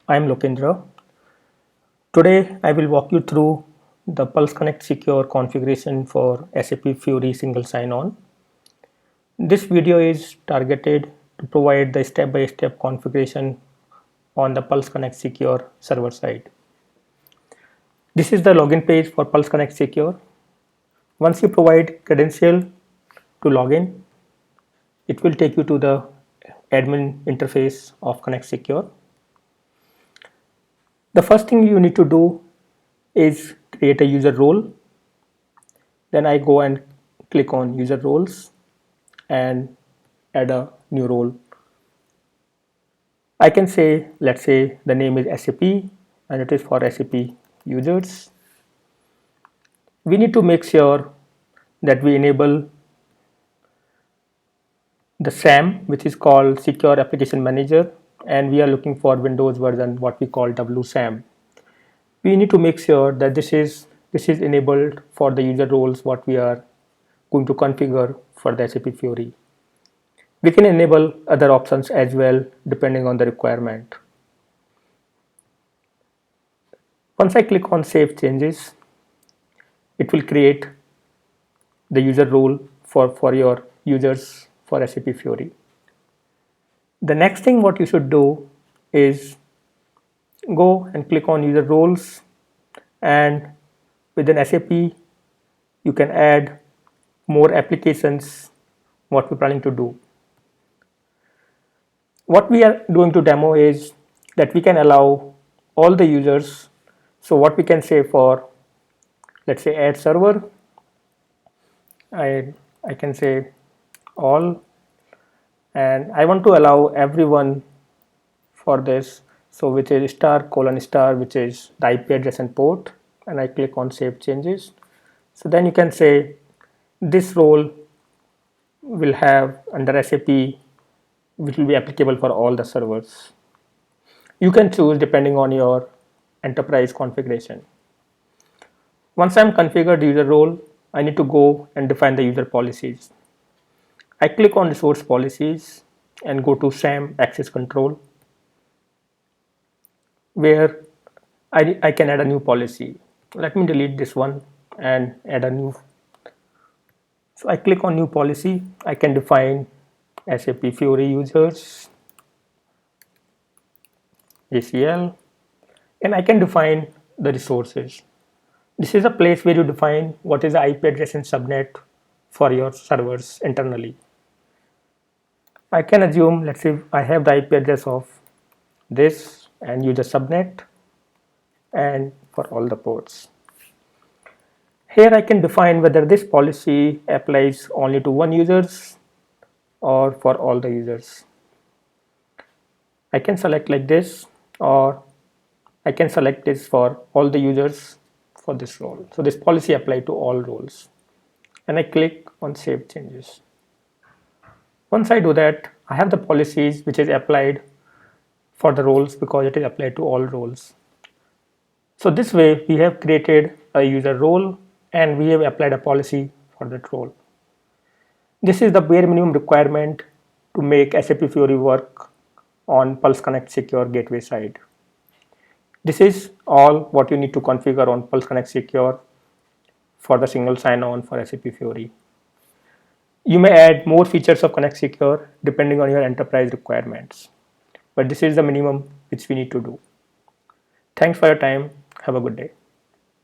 I am Lokendra. Today I will walk you through the Pulse Connect Secure configuration for SAP Fiori single sign-on. This video is targeted to provide the step-by-step configuration on the Pulse Connect Secure server side. This is the login page for Pulse Connect Secure. Once you provide credential to login, it will take you to the admin interface of Connect Secure. The first thing you need to do is create a user role. Then I go and click on user roles and add a new role. I can say, let's say the name is SAP and it is for SAP users. We need to make sure that we enable the SAM, which is called Secure Application Manager, and we are looking for Windows version, what we call WSAM. We need to make sure that this is enabled for the user roles what we are going to configure for the SAP Fiori. We can enable other options as well depending on the requirement. Once I click on Save Changes, it will create the user role for your users for SAP Fiori. The next thing what you should do is go and click on user roles, and within SAP you can add more applications what we're planning to do. What we are doing to demo is that we can allow all the users. So what we can say for, let's say, add server, I can say all, and I want to allow everyone for this, so which is *:*, which is the IP address and port, and I click on Save Changes. So then you can say this role will have under SAP, which will be applicable for all the servers. You can choose depending on your enterprise configuration. Once I'm configured the user role, I need to go and define the user policies. I click on resource policies and go to SAM access control, where I can add a new policy. Let me delete this one and add a new. So I click on new policy. I can define SAP Fiori users, ACL, and I can define the resources. This is a place where you define what is the IP address and subnet for your servers internally. I can assume, let's say I have the IP address of this and user subnet and for all the ports. Here I can define whether this policy applies only to one users or for all the users. I can select like this, or I can select this for all the users for this role. So this policy applies to all roles, and I click on Save Changes. Once I do that, I have the policies which is applied for the roles because it is applied to all roles. So this way we have created a user role and we have applied a policy for that role. This is the bare minimum requirement to make SAP Fiori work on Pulse Connect Secure gateway side. This is all what you need to configure on Pulse Connect Secure for the single sign-on for SAP Fiori. You may add more features of Connect Secure depending on your enterprise requirements, but this is the minimum which we need to do. Thanks for your time. Have a good day.